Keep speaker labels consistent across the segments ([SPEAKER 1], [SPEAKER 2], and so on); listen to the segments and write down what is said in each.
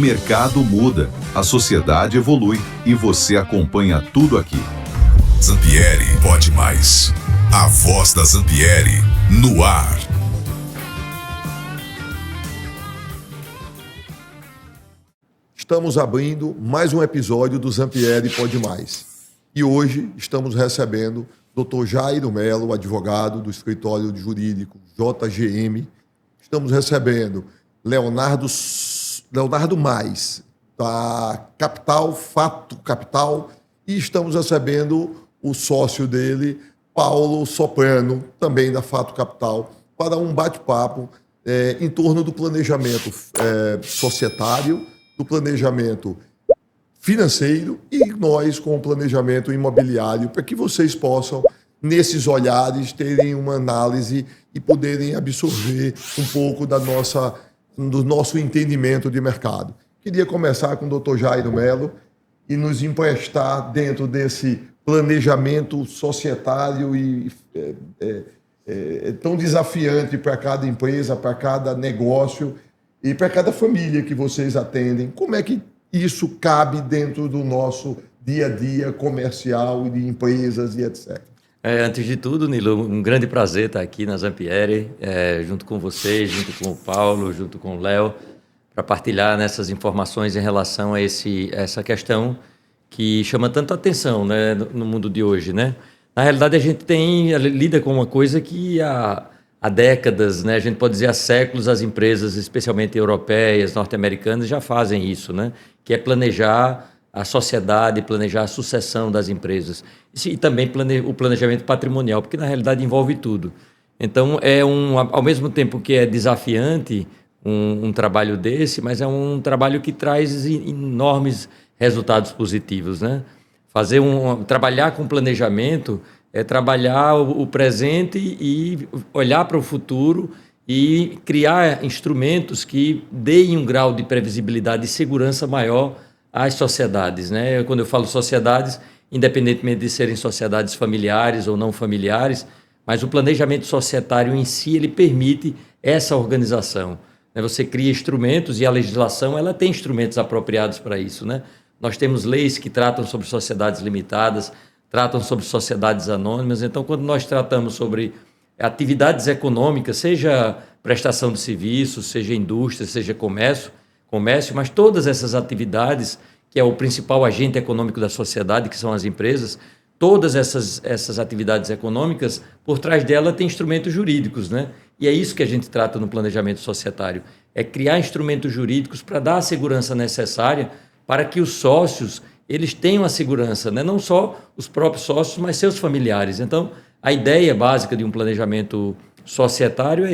[SPEAKER 1] mercado muda, a sociedade evolui e você acompanha tudo aqui.
[SPEAKER 2] Zampieri Pode Mais. A voz da Zampieri no ar.
[SPEAKER 3] Estamos abrindo mais um episódio do Zampieri Pode Mais. E hoje estamos recebendo Dr. Jairo Melo, advogado do escritório jurídico JGM. Estamos recebendo Leonardo Mais, da Capital, Fato Capital. E estamos recebendo o sócio dele, Paulo Soprano, também da Fato Capital, para um bate-papo em torno do planejamento societário, do planejamento financeiro e nós com o planejamento imobiliário, para que vocês possam, nesses olhares, terem uma análise e poderem absorver um pouco do nosso entendimento de mercado. Queria começar com o Dr. Jairo Melo e nos emprestar dentro desse planejamento societário e tão desafiante para cada empresa, para cada negócio e para cada família que vocês atendem. Como é que isso cabe dentro do nosso dia a dia comercial e de empresas e etc?
[SPEAKER 4] Antes de tudo, Nilo, um grande prazer estar aqui na Zampieri, junto com vocês, junto com o Paulo, junto com o Léo, para partilhar nessas informações em relação a essa questão que chama tanta atenção, né, no mundo de hoje, né? Na realidade, a gente lida com uma coisa que há décadas, né, a gente pode dizer há séculos, as empresas, especialmente europeias, norte-americanas, já fazem isso, né, que é planejar a sociedade, planejar a sucessão das empresas. E também o planejamento patrimonial, porque na realidade envolve tudo. Então, ao mesmo tempo que é desafiante um trabalho desse, mas é um trabalho que traz enormes resultados positivos, né? Trabalhar com planejamento é trabalhar o presente e olhar para o futuro e criar instrumentos que deem um grau de previsibilidade e segurança maior às sociedades, né? Quando eu falo sociedades, independentemente de serem sociedades familiares ou não familiares, mas o planejamento societário em si, ele permite essa organização, né? Você cria instrumentos e a legislação, ela tem instrumentos apropriados para isso, né? Nós temos leis que tratam sobre sociedades limitadas, tratam sobre sociedades anônimas. Então, quando nós tratamos sobre atividades econômicas, seja prestação de serviços, seja indústria, seja comércio, mas todas essas atividades, que é o principal agente econômico da sociedade, que são as empresas, todas essas atividades econômicas, por trás dela tem instrumentos jurídicos, né? E é isso que a gente trata no planejamento societário, é criar instrumentos jurídicos para dar a segurança necessária para que os sócios eles tenham a segurança, né? Não só os próprios sócios, mas seus familiares. Então, a ideia básica de um planejamento societário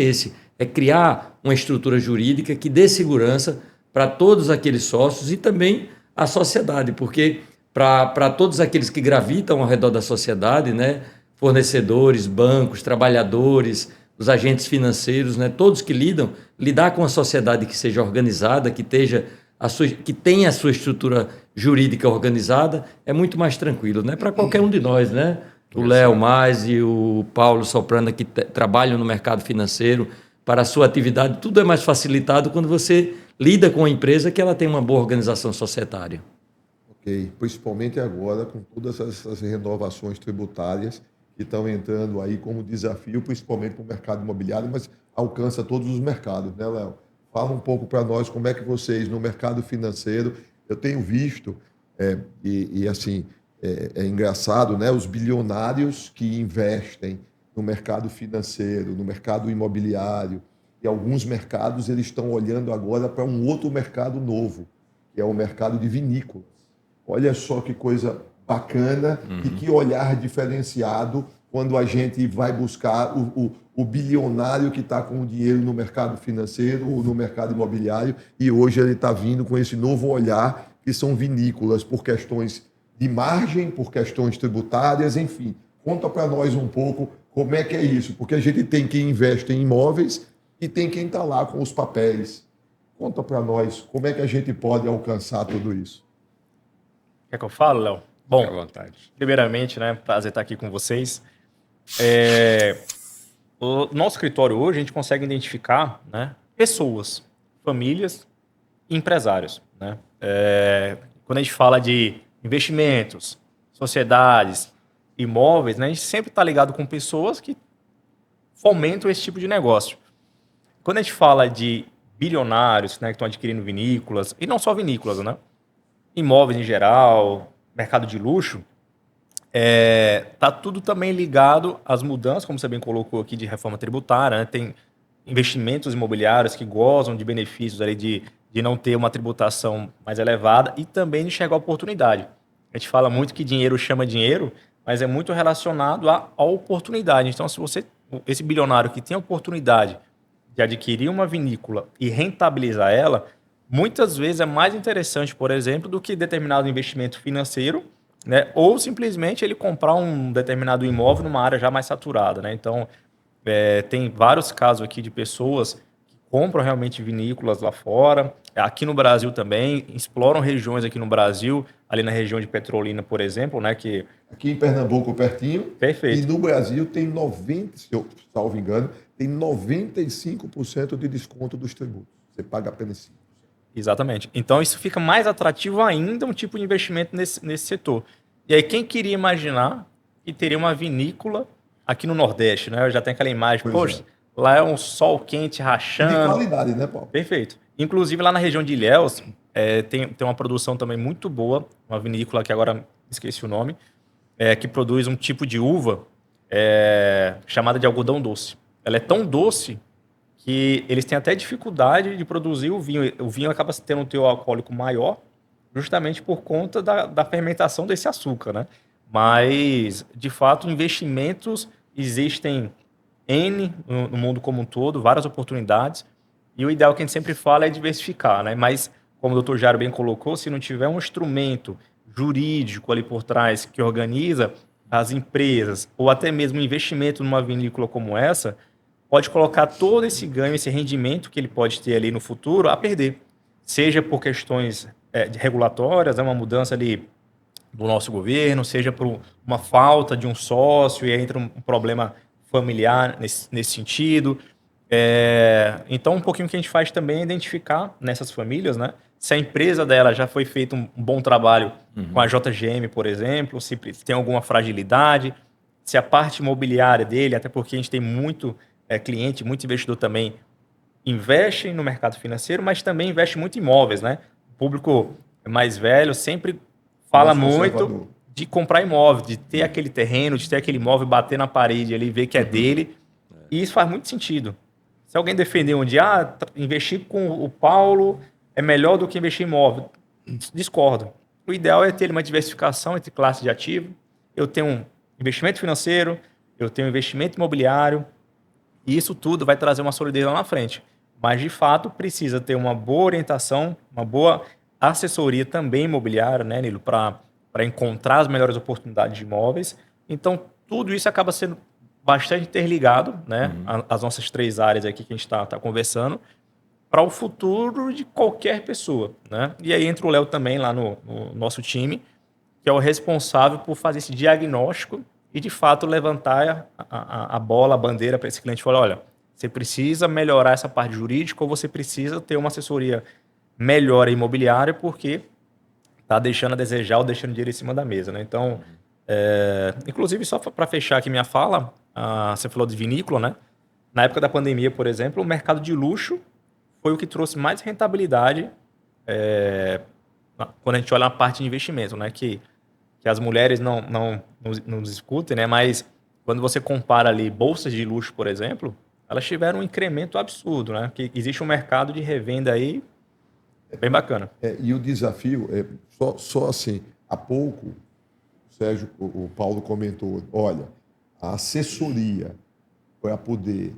[SPEAKER 4] é criar uma estrutura jurídica que dê segurança para todos aqueles sócios e também a sociedade, porque para todos aqueles que gravitam ao redor da sociedade, né? Fornecedores, bancos, trabalhadores, os agentes financeiros, né? Todos que lidar com a sociedade que seja organizada, que tenha a sua estrutura jurídica organizada, é muito mais tranquilo, né? Para qualquer um de nós, né? O Léo Mais e o Paulo Soprano, que trabalham no mercado financeiro, para a sua atividade, tudo é mais facilitado quando você lida com a empresa que ela tem uma boa organização societária.
[SPEAKER 3] Ok, principalmente agora com todas essas renovações tributárias que estão entrando aí como desafio, principalmente para o mercado imobiliário, mas alcança todos os mercados, né, Léo? Fala um pouco para nós como é que vocês, no mercado financeiro, eu tenho visto, assim, é engraçado, né? Os bilionários que investem no mercado financeiro, no mercado imobiliário, e alguns mercados eles estão olhando agora para um outro mercado novo, que é o mercado de vinícolas. Olha só que coisa bacana e que olhar diferenciado quando a gente vai buscar o bilionário que está com o dinheiro no mercado financeiro ou no mercado imobiliário, e hoje ele está vindo com esse novo olhar, que são vinícolas, por questões de margem, por questões tributárias, enfim. Conta para nós um pouco como é que é isso, porque a gente tem quem investe em imóveis e tem quem está lá com os papéis. Conta para nós como é que a gente pode alcançar tudo isso.
[SPEAKER 5] Quer que eu fale, Léo? Bom,
[SPEAKER 6] à vontade.
[SPEAKER 5] Primeiramente, né, prazer estar aqui com vocês. O nosso escritório hoje, a gente consegue identificar, né, pessoas, famílias e empresários, né? Quando a gente fala de investimentos, sociedades, imóveis, né, a gente sempre está ligado com pessoas que fomentam esse tipo de negócio. Quando a gente fala de bilionários, né, que estão adquirindo vinícolas, e não só vinícolas, né, imóveis em geral, mercado de luxo, tá tudo também ligado às mudanças, como você bem colocou aqui, de reforma tributária, né, tem investimentos imobiliários que gozam de benefícios ali de não ter uma tributação mais elevada e também de enxergar oportunidade. A gente fala muito que dinheiro chama dinheiro, mas é muito relacionado à oportunidade. Então, se esse bilionário que tem a oportunidade de adquirir uma vinícola e rentabilizar ela, muitas vezes é mais interessante, por exemplo, do que determinado investimento financeiro, né? Ou simplesmente ele comprar um determinado imóvel numa área já mais saturada, né? Então, tem vários casos aqui de pessoas que compram realmente vinícolas lá fora, aqui no Brasil também, exploram regiões aqui no Brasil, ali na região de Petrolina, por exemplo, né? Que
[SPEAKER 3] Aqui em Pernambuco, pertinho.
[SPEAKER 5] Perfeito.
[SPEAKER 3] E no Brasil tem 90, se eu salvo engano, tem 95% de desconto dos tributos. Você paga apenas 5%.
[SPEAKER 5] Exatamente. Então, isso fica mais atrativo ainda, um tipo de investimento nesse setor. E aí, quem queria imaginar que teria uma vinícola aqui no Nordeste, né? Eu já tenho aquela imagem, poxa, lá é um sol quente rachando.
[SPEAKER 3] De qualidade, né, Paulo?
[SPEAKER 5] Perfeito. Inclusive, lá na região de Ilhéus, tem uma produção também muito boa, uma vinícola que agora esqueci o nome, que produz um tipo de uva chamada de algodão doce. Ela é tão doce que eles têm até dificuldade de produzir o vinho. O vinho acaba tendo um teor alcoólico maior, justamente por conta da fermentação desse açúcar, né? Mas, de fato, investimentos existem N no mundo como um todo, várias oportunidades, e o ideal que a gente sempre fala é diversificar, né? Mas, como o Dr. Jairo bem colocou, se não tiver um instrumento jurídico ali por trás que organiza as empresas, ou até mesmo um investimento numa vinícola como essa, pode colocar todo esse ganho, esse rendimento que ele pode ter ali no futuro a perder. Seja por questões regulatórias, uma mudança ali do nosso governo, seja por uma falta de um sócio e aí entra um problema familiar nesse sentido. Então, um pouquinho que a gente faz também é identificar nessas famílias, né? Se a empresa dela já foi feito um bom trabalho com a JGM, por exemplo, se tem alguma fragilidade, se a parte imobiliária dele, até porque a gente tem muito cliente, muito investidor também, investe no mercado financeiro, mas também investe muito em imóveis, né? O público mais velho sempre fala muito de comprar imóvel, de ter aquele terreno, de ter aquele imóvel, bater na parede ali, ver que é dele. E isso faz muito sentido. Se alguém defender um dia, investir com o Paulo é melhor do que investir em imóvel, discordo. O ideal é ter uma diversificação entre classes de ativo. Eu tenho um investimento financeiro, eu tenho um investimento imobiliário, e isso tudo vai trazer uma solidez lá na frente. Mas, de fato, precisa ter uma boa orientação, uma boa assessoria também imobiliária, né, Nilo, para encontrar as melhores oportunidades de imóveis. Então, tudo isso acaba sendo bastante interligado, né, as nossas três áreas aqui que a gente está conversando, para o futuro de qualquer pessoa, né? E aí entra o Léo também lá no nosso time, que é o responsável por fazer esse diagnóstico e, de fato, levantar a bola, a bandeira para esse cliente e falar, olha, você precisa melhorar essa parte jurídica ou você precisa ter uma assessoria melhor imobiliária porque está deixando a desejar ou deixando dinheiro em cima da mesa, né? Então, inclusive, só para fechar aqui minha fala, você falou de vinícola, né? Na época da pandemia, por exemplo, o mercado de luxo foi o que trouxe mais rentabilidade quando a gente olha na parte de investimento, né? Que as mulheres não discutem, né? Mas quando você compara ali bolsas de luxo, por exemplo, elas tiveram um incremento absurdo, né? Que existe um mercado de revenda aí bem bacana.
[SPEAKER 3] E o desafio é só assim, há pouco, o Paulo comentou, olha, a assessoria para poder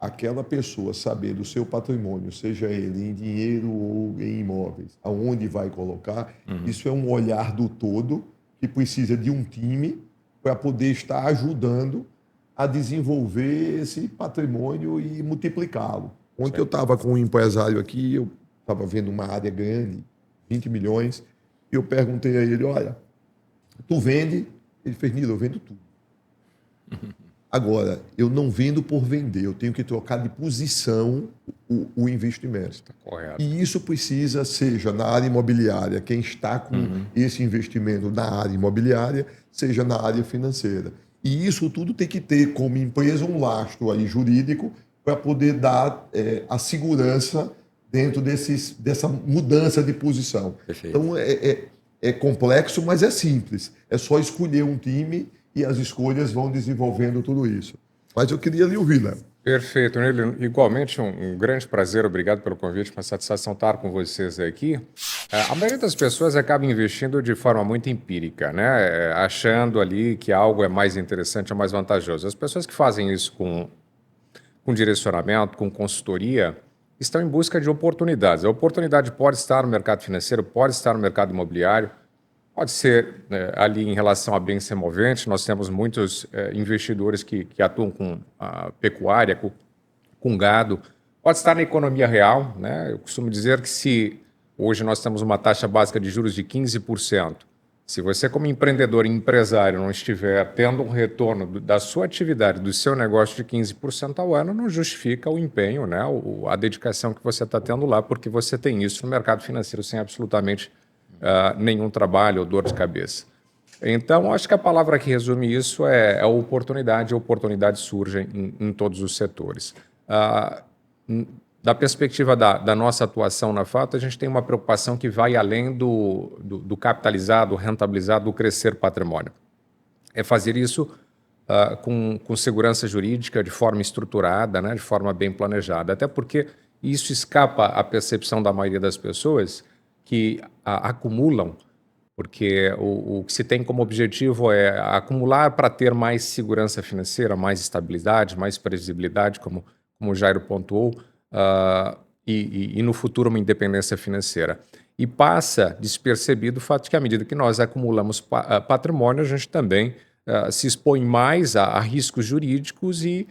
[SPEAKER 3] aquela pessoa saber do seu patrimônio, seja ele em dinheiro ou em imóveis, aonde vai colocar, isso é um olhar do todo que precisa de um time para poder estar ajudando a desenvolver esse patrimônio e multiplicá-lo. Ontem eu estava com um empresário aqui, eu estava vendo uma área grande, 20 milhões, e eu perguntei a ele, olha, tu vende? Ele fez, Nilo, eu vendo tudo. Agora, eu não vendo por vender, eu tenho que trocar de posição o investimento.
[SPEAKER 6] Correto.
[SPEAKER 3] E isso precisa, seja na área imobiliária, quem está com esse investimento na área imobiliária, seja na área financeira. E isso tudo tem que ter como empresa um lastro aí jurídico para poder dar a segurança dentro dessa mudança de posição.
[SPEAKER 4] Perfeito.
[SPEAKER 3] Então, é complexo, mas é simples. É só escolher um time e as escolhas vão desenvolvendo tudo isso. Mas eu queria lhe ouvir, Léo.
[SPEAKER 6] Perfeito, Nilo. Igualmente, um grande prazer, obrigado pelo convite, uma satisfação estar com vocês aqui. A maioria das pessoas acaba investindo de forma muito empírica, né? Achando ali que algo é mais interessante, é mais vantajoso. As pessoas que fazem isso com direcionamento, com consultoria, estão em busca de oportunidades. A oportunidade pode estar no mercado financeiro, pode estar no mercado imobiliário, pode ser ali em relação a bens semoventes. Nós temos muitos investidores que atuam com pecuária, com gado. Pode estar na economia real, né? Eu costumo dizer que se hoje nós temos uma taxa básica de juros de 15%, se você como empreendedor e empresário não estiver tendo um retorno da sua atividade, do seu negócio de 15% ao ano, não justifica o empenho, né? A dedicação que você está tendo lá, porque você tem isso no mercado financeiro sem absolutamente nenhum trabalho ou dor de cabeça. Então, acho que a palavra que resume isso é oportunidade. Oportunidades surgem em todos os setores. Da perspectiva da nossa atuação na Fato, a gente tem uma preocupação que vai além do capitalizado, rentabilizado, do crescer patrimônio. É fazer isso com segurança jurídica, de forma estruturada, né, de forma bem planejada. Até porque isso escapa à percepção da maioria das pessoas que acumulam, porque o que se tem como objetivo é acumular para ter mais segurança financeira, mais estabilidade, mais previsibilidade, como o Jairo pontuou, e no futuro uma independência financeira. E passa despercebido o fato de que à medida que nós acumulamos patrimônio, a gente também se expõe mais a riscos jurídicos e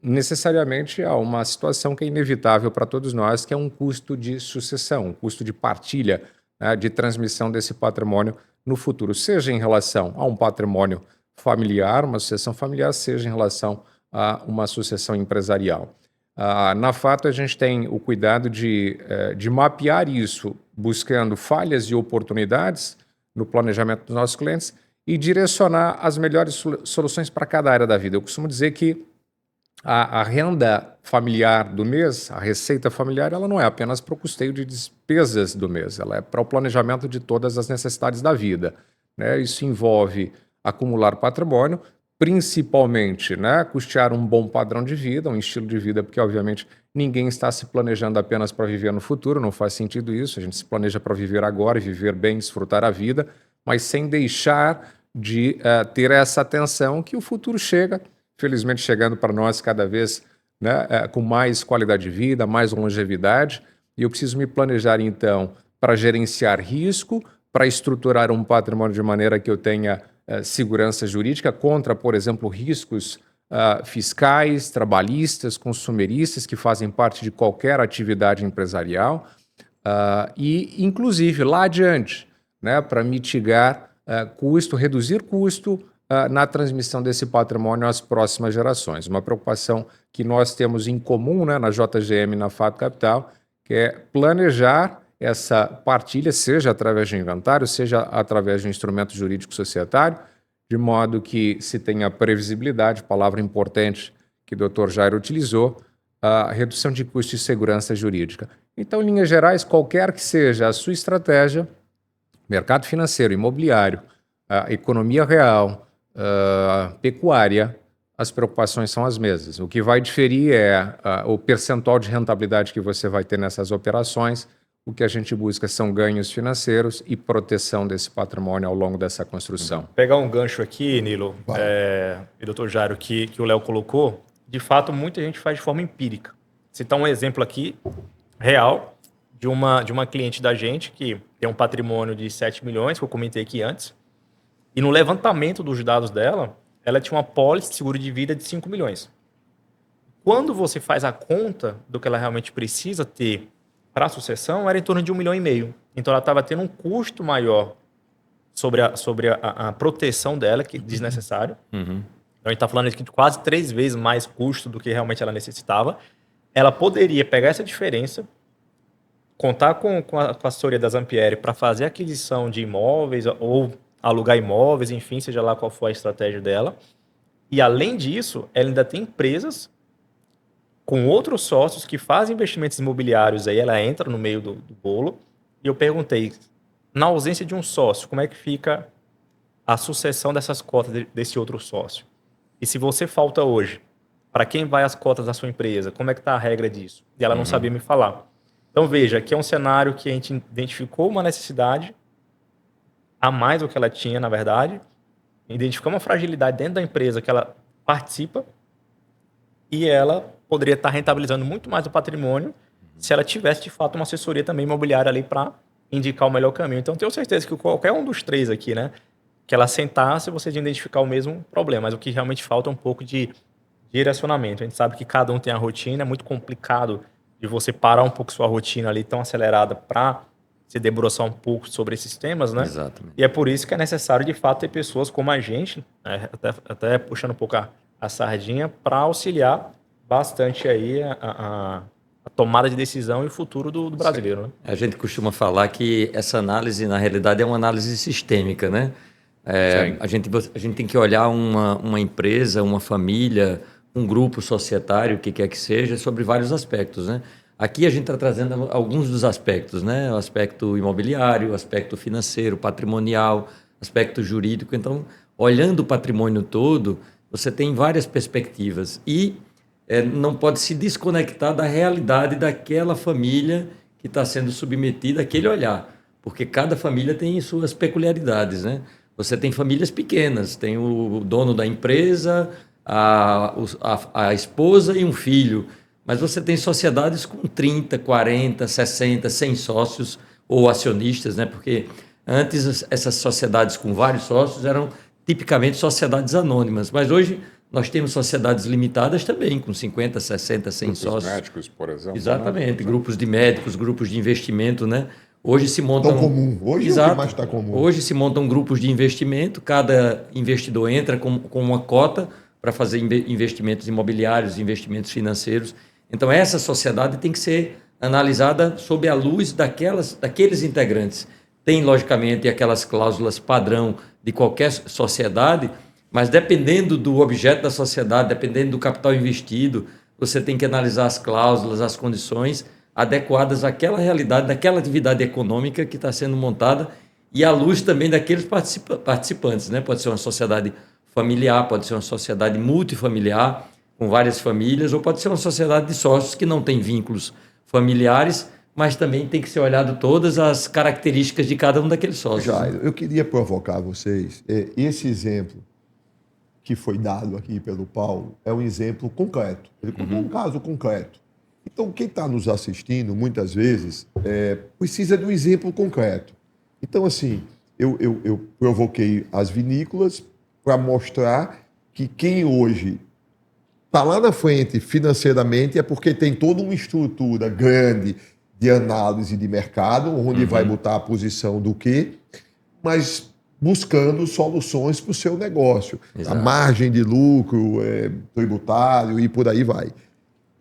[SPEAKER 6] necessariamente a uma situação que é inevitável para todos nós, que é um custo de sucessão, um custo de partilha, né, de transmissão desse patrimônio no futuro, seja em relação a um patrimônio familiar, uma sucessão familiar, seja em relação a uma sucessão empresarial. Na Fato, a gente tem o cuidado de mapear isso, buscando falhas e oportunidades no planejamento dos nossos clientes e direcionar as melhores soluções para cada área da vida. Eu costumo dizer que a renda familiar do mês, a receita familiar, ela não é apenas para o custeio de despesas do mês, ela é para o planejamento de todas as necessidades da vida, né? Isso envolve acumular patrimônio, principalmente, né, custear um bom padrão de vida, um estilo de vida, porque obviamente ninguém está se planejando apenas para viver no futuro, não faz sentido isso, a gente se planeja para viver agora e viver bem, desfrutar a vida, mas sem deixar de ter essa atenção que o futuro chega, felizmente chegando para nós cada vez, né, com mais qualidade de vida, mais longevidade, e eu preciso me planejar então para gerenciar risco, para estruturar um patrimônio de maneira que eu tenha segurança jurídica contra, por exemplo, riscos fiscais, trabalhistas, consumeristas, que fazem parte de qualquer atividade empresarial, e, inclusive, lá adiante, né, para mitigar custo, reduzir custo na transmissão desse patrimônio às próximas gerações. Uma preocupação que nós temos em comum, né, na JGM e na Fato Capital, que é planejar essa partilha, seja através de inventário, seja através de um instrumento jurídico societário, de modo que se tenha previsibilidade, palavra importante que o Dr. Jairo utilizou, a redução de custo e segurança jurídica. Então, em linhas gerais, qualquer que seja a sua estratégia, mercado financeiro, imobiliário, economia real, pecuária, as preocupações são as mesmas. O que vai diferir é o percentual de rentabilidade que você vai ter nessas operações. O que a gente busca são ganhos financeiros e proteção desse patrimônio ao longo dessa construção.
[SPEAKER 5] Pegar um gancho aqui, Nilo, e Dr. Jairo, que o Léo colocou, de fato, muita gente faz de forma empírica. Citar um exemplo aqui, real, de uma cliente da gente que tem um patrimônio de 7 milhões, que eu comentei aqui antes, e no levantamento dos dados dela, ela tinha uma pólice de seguro de vida de 5 milhões. Quando você faz a conta do que ela realmente precisa ter para a sucessão, era em torno de 1,5 milhão. Então, ela estava tendo um custo maior sobre a proteção dela, que é desnecessário. então a gente está falando aqui de quase 3 vezes mais custo do que realmente ela necessitava, ela poderia pegar essa diferença, contar com a assessoria da Zampieri para fazer a aquisição de imóveis ou alugar imóveis, enfim, seja lá qual for a estratégia dela. E, além disso, ela ainda tem empresas com outros sócios que fazem investimentos imobiliários, aí ela entra no meio do bolo. E eu perguntei, na ausência de um sócio, como é que fica a sucessão dessas cotas desse outro sócio? E se você falta hoje, para quem vai as cotas da sua empresa? Como é que está a regra disso? E ela não sabia me falar. Então, veja, aqui é um cenário que a gente identificou uma necessidade a mais do que ela tinha, na verdade, identificou uma fragilidade dentro da empresa que ela participa e ela poderia estar rentabilizando muito mais o patrimônio se ela tivesse, de fato, uma assessoria também imobiliária ali para indicar o melhor caminho. Então, tenho certeza que qualquer um dos 3 aqui, né, que ela sentasse, vocês iam identificar o mesmo problema, mas o que realmente falta é um pouco de direcionamento. A gente sabe que cada um tem a rotina, é muito complicado de você parar um pouco sua rotina ali tão acelerada para se debruçar um pouco sobre esses temas, né?
[SPEAKER 4] Exatamente.
[SPEAKER 5] E é por isso que é necessário, de fato, ter pessoas como a gente, né, até puxando um pouco a sardinha, para auxiliar bastante aí a tomada de decisão e o futuro do brasileiro, né?
[SPEAKER 4] A gente costuma falar que essa análise, na realidade, é uma análise sistêmica, né? A gente tem que olhar uma empresa, uma família, um grupo societário, o que quer que seja, sobre vários aspectos, né? Aqui a gente está trazendo alguns dos aspectos, né? O aspecto imobiliário, o aspecto financeiro, patrimonial, aspecto jurídico. Então, olhando o patrimônio todo, você tem várias perspectivas e não pode se desconectar da realidade daquela família que está sendo submetida àquele olhar, porque cada família tem suas peculiaridades, né? Você tem famílias pequenas, tem o dono da empresa, a esposa e um filho, mas você tem sociedades com 30, 40, 60, 100 sócios ou acionistas, né? Porque antes essas sociedades com vários sócios eram tipicamente sociedades anônimas, mas hoje nós temos sociedades limitadas também, com 50, 60, 100
[SPEAKER 6] Grupos
[SPEAKER 4] sócios.
[SPEAKER 6] médicos, por exemplo.
[SPEAKER 4] Exatamente,
[SPEAKER 6] né?
[SPEAKER 4] grupos de médicos, grupos de investimento, né? Hoje se montam...
[SPEAKER 3] Tão comum. Hoje é o que mais está comum.
[SPEAKER 4] Hoje se montam grupos de investimento, cada investidor entra com uma cota para fazer investimentos imobiliários, investimentos financeiros. Então, essa sociedade tem que ser analisada sob a luz daqueles integrantes. Tem, logicamente, aquelas cláusulas padrão de qualquer sociedade, mas dependendo do objeto da sociedade, dependendo do capital investido, você tem que analisar as cláusulas, as condições adequadas àquela realidade, daquela atividade econômica que está sendo montada e à luz também daqueles participantes, né? Pode ser uma sociedade familiar, pode ser uma sociedade multifamiliar, com várias famílias, ou pode ser uma sociedade de sócios que não tem vínculos familiares, mas também tem que ser olhado todas as características de cada um daqueles sócios.
[SPEAKER 3] Jairo, eu queria provocar vocês. Esse exemplo que foi dado aqui pelo Paulo é um exemplo concreto. Ele contou um caso concreto. Então, quem está nos assistindo, muitas vezes, precisa de um exemplo concreto. Então, assim, eu provoquei as vinícolas para mostrar que quem hoje está lá na frente financeiramente é porque tem toda uma estrutura grande de análise de mercado, onde vai botar a posição do quê, mas buscando soluções para o seu negócio.
[SPEAKER 4] Exato.
[SPEAKER 3] A margem de lucro, tributário e por aí vai.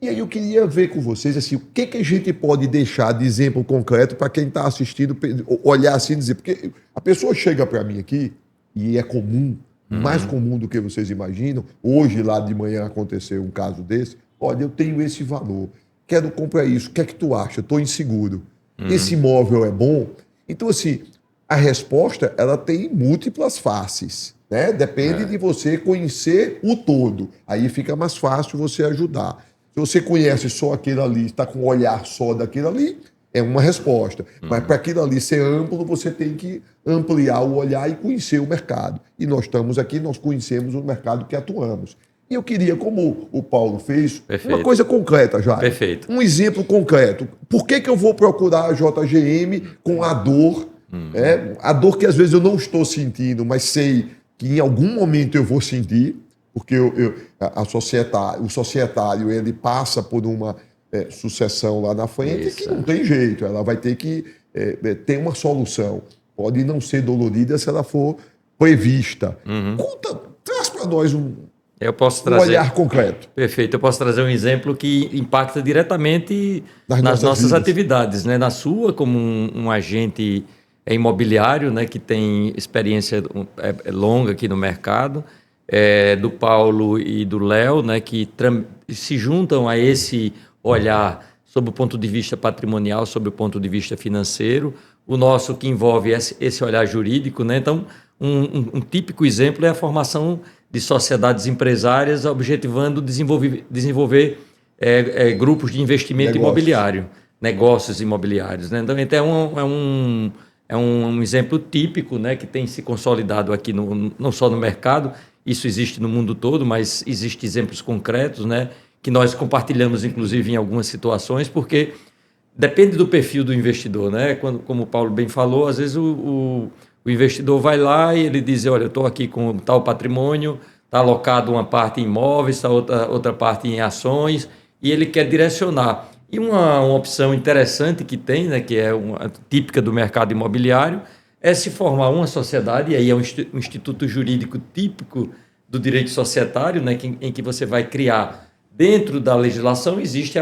[SPEAKER 3] E aí eu queria ver com vocês assim, o que a gente pode deixar de exemplo concreto para quem está assistindo, olhar assim e dizer, porque a pessoa chega para mim aqui, e é comum, mais comum do que vocês imaginam, hoje lá de manhã aconteceu um caso desse, olha, eu tenho esse valor, quero comprar isso, o que é que tu acha? Estou inseguro. Esse imóvel é bom? Então assim, a resposta ela tem múltiplas faces, né? Depende de você conhecer o todo, aí fica mais fácil você ajudar. Se você conhece só aquilo ali, está com um olhar só daquilo ali, é uma resposta. Mas para aquilo ali ser amplo, você tem que ampliar o olhar e conhecer o mercado. E nós estamos aqui, nós conhecemos o mercado que atuamos. E eu queria, como o Paulo fez,
[SPEAKER 4] Perfeito.
[SPEAKER 3] uma coisa concreta já.
[SPEAKER 4] Perfeito.
[SPEAKER 3] Um exemplo concreto. Por que eu vou procurar a JGM com a dor? A dor que às vezes eu não estou sentindo, mas sei que em algum momento eu vou sentir. Porque o societário ele passa por uma sucessão lá na frente que não tem jeito, ela vai ter que ter uma solução. Pode não ser dolorida se ela for prevista. Traz para nós
[SPEAKER 4] Eu posso
[SPEAKER 3] Um
[SPEAKER 4] trazer...
[SPEAKER 3] olhar concreto.
[SPEAKER 4] Perfeito. Eu posso trazer um exemplo que impacta diretamente
[SPEAKER 3] Nas
[SPEAKER 4] nas
[SPEAKER 3] nossas
[SPEAKER 4] nossas
[SPEAKER 3] vidas.
[SPEAKER 4] atividades, né? Na sua, como um agente imobiliário, né? Que tem experiência longa aqui no mercado, do Paulo e do Léo, né? Que se juntam a esse olhar sob o ponto de vista patrimonial, sob o ponto de vista financeiro, o nosso que envolve esse olhar jurídico, né? Então, um típico exemplo é a formação de sociedades empresárias objetivando desenvolver grupos de investimento
[SPEAKER 3] Negócios.
[SPEAKER 4] imobiliário, negócios imobiliários, né? Então, é um exemplo típico, né, que tem se consolidado aqui, não só no mercado, isso existe no mundo todo, mas existem exemplos concretos, né, que nós compartilhamos, inclusive, em algumas situações, porque depende do perfil do investidor, né? Como o Paulo bem falou, às vezes o investidor vai lá e ele diz, olha, eu estou aqui com tal patrimônio, está alocado uma parte em imóveis, está outra parte em ações, e ele quer direcionar. E uma opção interessante que tem, né, que é típica do mercado imobiliário, é se formar uma sociedade, e aí é um instituto jurídico típico do direito societário, né, em que você vai criar, dentro da legislação, existe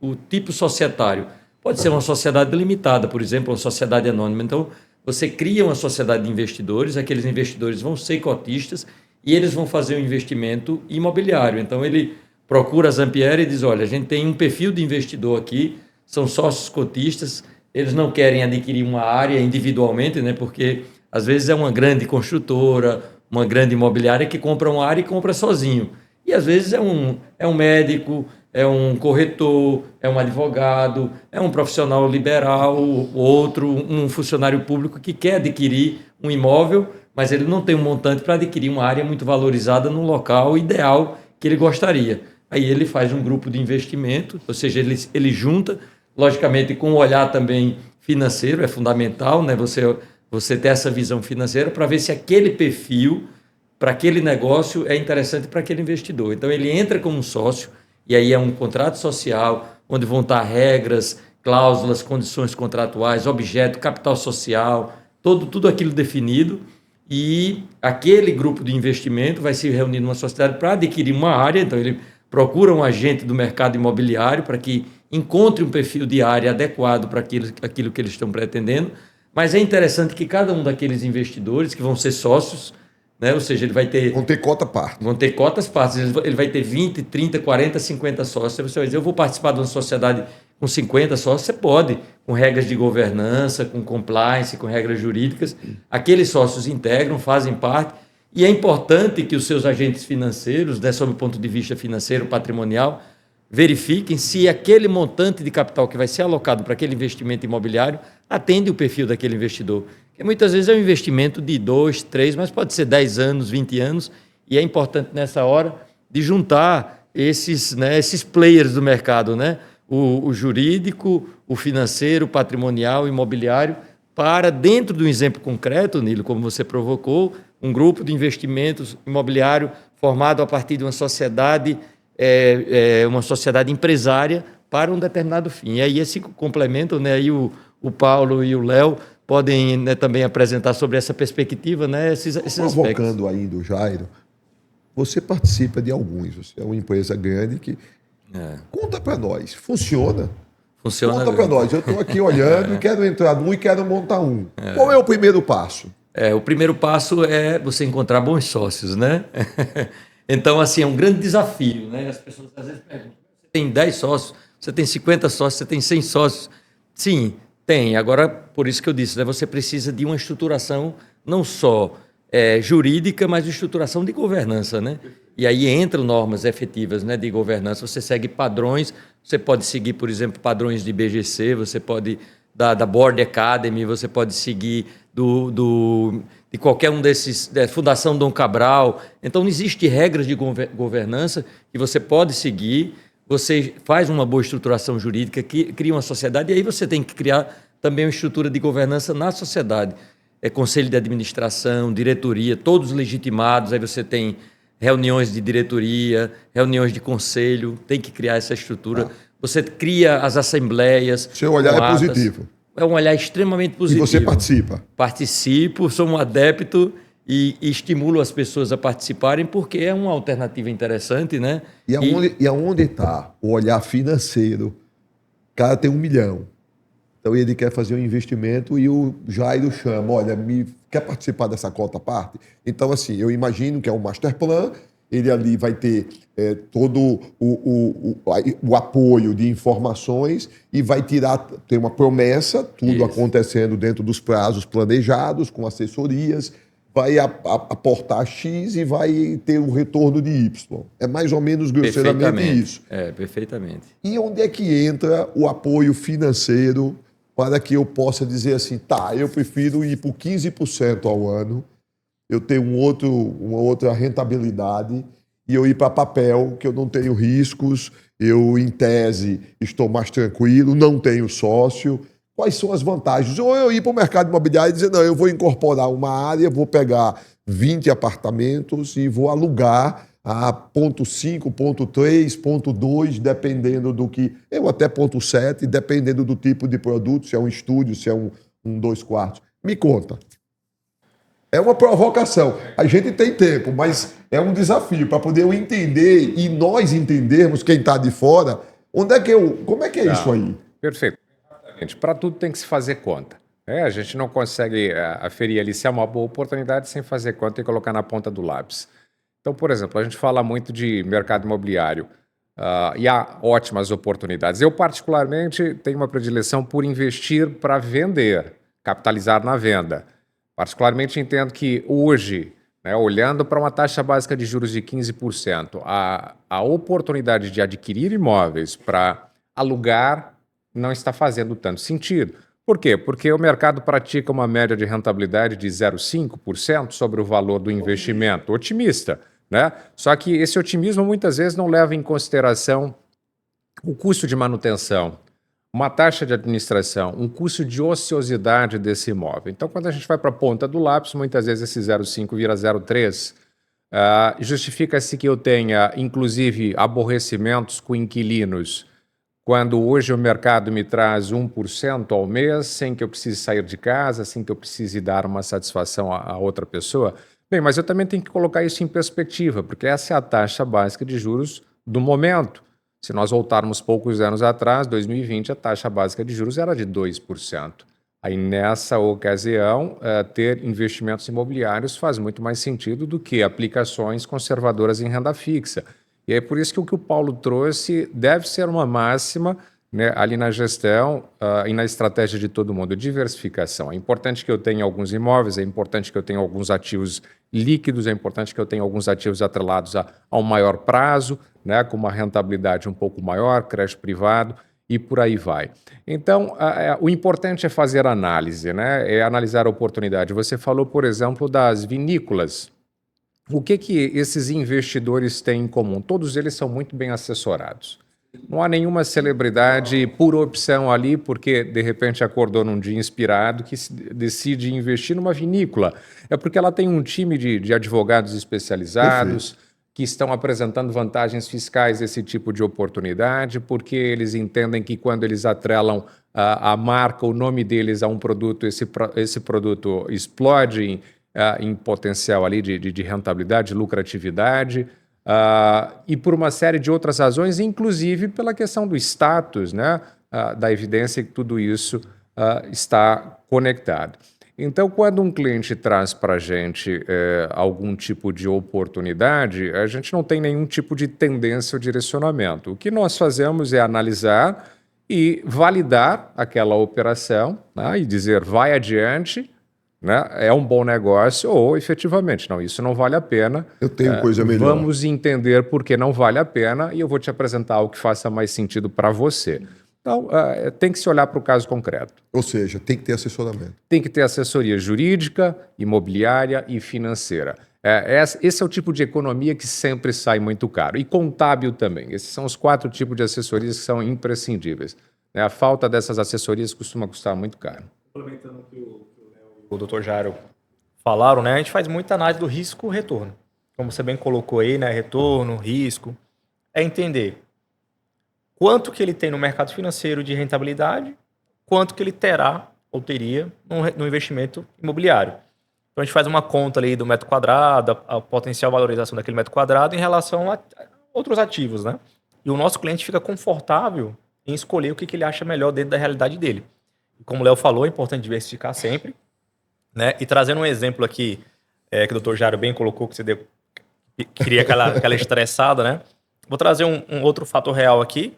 [SPEAKER 4] o tipo societário. Pode ser uma sociedade limitada, por exemplo, uma sociedade anônima. Então, você cria uma sociedade de investidores, aqueles investidores vão ser cotistas e eles vão fazer um investimento imobiliário. Então, ele procura a Zampieri e diz, olha, a gente tem um perfil de investidor aqui, são sócios cotistas, eles não querem adquirir uma área individualmente, né, porque às vezes é uma grande construtora, uma grande imobiliária que compra uma área e compra sozinho. E às vezes é um médico, é um corretor, é um advogado, é um profissional liberal, outro, um funcionário público que quer adquirir um imóvel, mas ele não tem um montante para adquirir uma área muito valorizada no local ideal que ele gostaria. Aí ele faz um grupo de investimento, ou seja, ele junta, logicamente com um olhar também financeiro, é fundamental, né? Você ter essa visão financeira para ver se aquele perfil, para aquele negócio, é interessante para aquele investidor. Então ele entra como um sócio, e aí é um contrato social, onde vão estar regras, cláusulas, condições contratuais, objeto, capital social, tudo aquilo definido, e aquele grupo de investimento vai se reunir numa sociedade para adquirir uma área, então ele procura um agente do mercado imobiliário para que encontre um perfil de área adequado para aquilo que eles estão pretendendo, mas é interessante que cada um daqueles investidores que vão ser sócios, né, ou seja, ele vai ter...
[SPEAKER 3] Vão ter cota parte.
[SPEAKER 4] Vão ter cotas partes, ele vai ter 20, 30, 40, 50 sócios. Você vai dizer, eu vou participar de uma sociedade com 50 sócios, você pode, com regras de governança, com compliance, com regras jurídicas. Aqueles sócios integram, fazem parte, e é importante que os seus agentes financeiros, né, sob o ponto de vista financeiro, patrimonial, verifiquem se aquele montante de capital que vai ser alocado para aquele investimento imobiliário atende o perfil daquele investidor. Porque muitas vezes é um investimento de 2, 3, mas pode ser 10 anos, 20 anos, e é importante nessa hora de juntar esses players do mercado, né? O jurídico, o financeiro, o patrimonial, o imobiliário, para, dentro de um exemplo concreto, Nilo, como você provocou, um grupo de investimentos imobiliário formado a partir de uma sociedade empresária para um determinado fim. E aí esse complemento, né? Aí o Paulo e o Léo podem, né, também apresentar sobre essa perspectiva, né, esses aspectos.
[SPEAKER 3] Provocando ainda o Jairo, você participa de alguns, você é uma empresa grande que... Conta para nós, funciona?
[SPEAKER 4] Funciona.
[SPEAKER 3] Conta para nós, eu estou aqui olhando e quero entrar num e quero montar um. Qual é o primeiro passo?
[SPEAKER 4] O primeiro passo é você encontrar bons sócios, né? Então, assim, é um grande desafio, né? As pessoas às vezes perguntam, você tem 10 sócios, você tem 50 sócios, você tem 100 sócios? Sim, tem. Agora, por isso que eu disse, né? Você precisa de uma estruturação não só jurídica, mas de estruturação de governança, né? E aí entram normas efetivas, né, de governança. Você segue padrões, você pode seguir, por exemplo, padrões de BGC, você pode da Board Academy, você pode seguir de qualquer um desses, Fundação Dom Cabral. Então, existem regras de governança que você pode seguir, você faz uma boa estruturação jurídica, cria uma sociedade, e aí você tem que criar também uma estrutura de governança na sociedade. Conselho de administração, diretoria, todos legitimados, aí você tem reuniões de diretoria, reuniões de conselho, tem que criar essa estrutura. Você cria as assembleias.
[SPEAKER 3] Seu olhar é positivo.
[SPEAKER 4] É um olhar extremamente positivo.
[SPEAKER 3] E você participa?
[SPEAKER 4] Participo, sou um adepto e estimulo as pessoas a participarem porque é uma alternativa interessante, né?
[SPEAKER 3] E aonde está o olhar financeiro? O cara tem 1 milhão. Então ele quer fazer um investimento e o Jairo chama, olha, quer participar dessa cota parte? Então, assim, eu imagino que é um master plan, ele ali vai ter todo o apoio de informações e vai ter uma promessa, tudo
[SPEAKER 4] Isso.
[SPEAKER 3] acontecendo dentro dos prazos planejados, com assessorias, vai aportar X e vai ter um retorno de Y. É mais ou menos grosseiramente isso.
[SPEAKER 4] Perfeitamente.
[SPEAKER 3] E onde é que entra o apoio financeiro para que eu possa dizer assim, tá, eu prefiro ir por 15% ao ano, eu tenho uma outra rentabilidade e eu ir para papel, que eu não tenho riscos, eu, em tese, estou mais tranquilo, não tenho sócio. Quais são as vantagens? Ou eu ir para o mercado imobiliário e dizer, não, eu vou incorporar uma área, vou pegar 20 apartamentos e vou alugar a 0,5, 0,3, 0,2, dependendo do que... Eu até 0,7, dependendo do tipo de produto, se é um estúdio, se é um 2 quartos. Me conta. É uma provocação. A gente tem tempo, mas é um desafio para poder eu entender e nós entendermos, quem está de fora, como é que é isso aí?
[SPEAKER 6] Perfeito. Para tudo tem que se fazer conta. A gente não consegue aferir ali se é uma boa oportunidade sem fazer conta e colocar na ponta do lápis. Então, por exemplo, a gente fala muito de mercado imobiliário e há ótimas oportunidades. Eu, particularmente, tenho uma predileção por investir para vender, capitalizar na venda. Particularmente, entendo que hoje, olhando para uma taxa básica de juros de 15%, a oportunidade de adquirir imóveis para alugar não está fazendo tanto sentido. Por quê? Porque o mercado pratica uma média de rentabilidade de 0,5% sobre o valor do investimento. Otimista, né? Só que esse otimismo muitas vezes não leva em consideração o custo de manutenção, uma taxa de administração, um custo de ociosidade desse imóvel. Então, quando a gente vai para a ponta do lápis, muitas vezes esse 0,5 vira 0,3. Justifica-se que eu tenha, inclusive, aborrecimentos com inquilinos, quando hoje o mercado me traz 1% ao mês, sem que eu precise sair de casa, sem que eu precise dar uma satisfação a outra pessoa. Bem, mas eu também tenho que colocar isso em perspectiva, porque essa é a taxa básica de juros do momento. Se nós voltarmos poucos anos atrás, 2020, a taxa básica de juros era de 2%. Aí, nessa ocasião, ter investimentos imobiliários faz muito mais sentido do que aplicações conservadoras em renda fixa. E é por isso que o que o Paulo trouxe deve ser uma máxima, né, ali na gestão e na estratégia de todo mundo, diversificação. É importante que eu tenha alguns imóveis, é importante que eu tenha alguns ativos líquidos, é importante que eu tenha alguns ativos atrelados a um maior prazo, né, com uma rentabilidade um pouco maior, crédito privado e por aí vai. Então, o importante é fazer análise, né, é analisar a oportunidade. Você falou, por exemplo, das vinícolas. O que esses investidores têm em comum? Todos eles são muito bem assessorados. Não há nenhuma celebridade por opção ali, porque de repente acordou num dia inspirado, que decide investir numa vinícola. É porque ela tem um time de advogados especializados, perfeito, que estão apresentando vantagens fiscais a esse tipo de oportunidade, porque eles entendem que quando eles atrelam a marca, o nome deles a um produto, esse produto explode em potencial ali de rentabilidade, de lucratividade, e por uma série de outras razões, inclusive pela questão do status, né, da evidência que tudo isso está conectado. Então, quando um cliente traz para a gente algum tipo de oportunidade, a gente não tem nenhum tipo de tendência ou direcionamento. O que nós fazemos é analisar e validar aquela operação, né, e dizer vai adiante, né, é um bom negócio ou efetivamente, não, isso não vale a pena.
[SPEAKER 3] Eu tenho coisa melhor.
[SPEAKER 6] Vamos entender por que não vale a pena e eu vou te apresentar algo que faça mais sentido para você. Então, tem que se olhar para o caso concreto.
[SPEAKER 3] Ou seja, tem que ter assessoramento.
[SPEAKER 6] Tem que ter assessoria jurídica, imobiliária e financeira. Esse é o tipo de economia que sempre sai muito caro. E contábil também. Esses são os 4 tipos de assessorias que são imprescindíveis. A falta dessas assessorias costuma custar muito caro.
[SPEAKER 5] Complementando o que o Dr. Jairo falaram, né? A gente faz muita análise do risco-retorno. Como você bem colocou aí, né? Retorno, risco. É entender quanto que ele tem no mercado financeiro de rentabilidade, quanto que ele terá ou teria no investimento imobiliário. Então a gente faz uma conta ali do metro quadrado, a potencial valorização daquele metro quadrado em relação a outros ativos, né? E o nosso cliente fica confortável em escolher o que ele acha melhor dentro da realidade dele. E como o Léo falou, é importante diversificar sempre, né? E trazendo um exemplo aqui, que o Dr. Jário bem colocou, que você queria aquela estressada, né? Vou trazer um outro fator real aqui,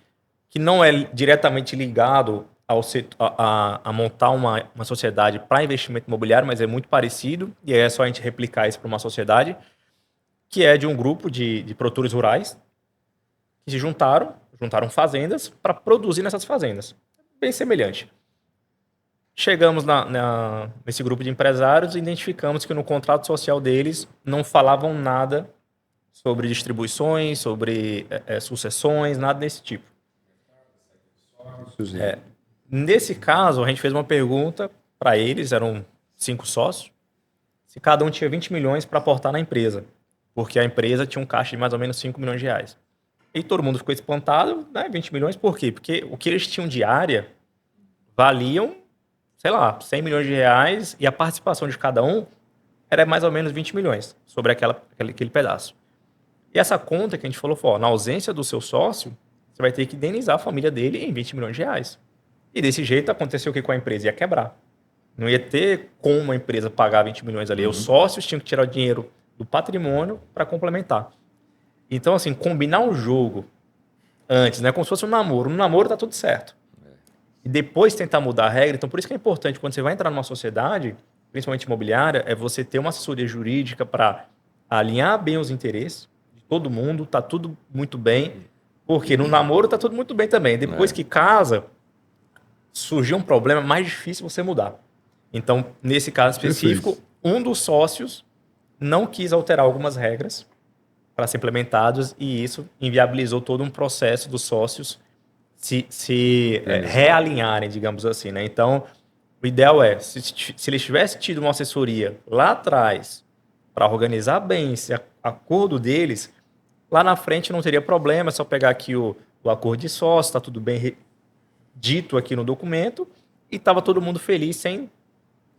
[SPEAKER 5] que não é diretamente ligado a montar uma sociedade para investimento imobiliário, mas é muito parecido, e é só a gente replicar isso para uma sociedade, que é de um grupo de produtores rurais que se juntaram fazendas para produzir nessas fazendas. Bem semelhante. Chegamos nesse grupo de empresários e identificamos que no contrato social deles não falavam nada sobre distribuições, sobre sucessões, nada desse tipo. Nesse caso, a gente fez uma pergunta para eles, eram 5 sócios, se cada um tinha 20 milhões para aportar na empresa, porque a empresa tinha um caixa de mais ou menos 5 milhões de reais. E todo mundo ficou espantado, né? 20 milhões por quê? Porque o que eles tinham de área valiam, sei lá, 100 milhões de reais e a participação de cada um era mais ou menos 20 milhões sobre aquele pedaço. E essa conta que a gente falou foi, na ausência do seu sócio, você vai ter que indenizar a família dele em 20 milhões de reais. E desse jeito aconteceu o que com a empresa? Ia quebrar. Não ia ter como a empresa pagar 20 milhões ali. Os sócios tinham que tirar o dinheiro do patrimônio para complementar. Então, assim, combinar o jogo antes, né? Como se fosse um namoro. No namoro tá tudo certo. E depois tentar mudar a regra. Então, por isso que é importante, quando você vai entrar numa sociedade, principalmente imobiliária, é você ter uma assessoria jurídica para alinhar bem os interesses de todo mundo, tá tudo muito bem. Porque no namoro tá tudo muito bem também. Depois que casa, surgiu um problema, mais difícil você mudar. Então, nesse caso específico, um dos sócios não quis alterar algumas regras para ser implementados e isso inviabilizou todo um processo dos sócios se realinharem, digamos assim, né? Então, o ideal é, se eles tivessem tido uma assessoria lá atrás para organizar bem esse acordo deles, lá na frente não teria problema, é só pegar aqui o acordo de sócio, está tudo bem dito aqui no documento e estava todo mundo feliz sem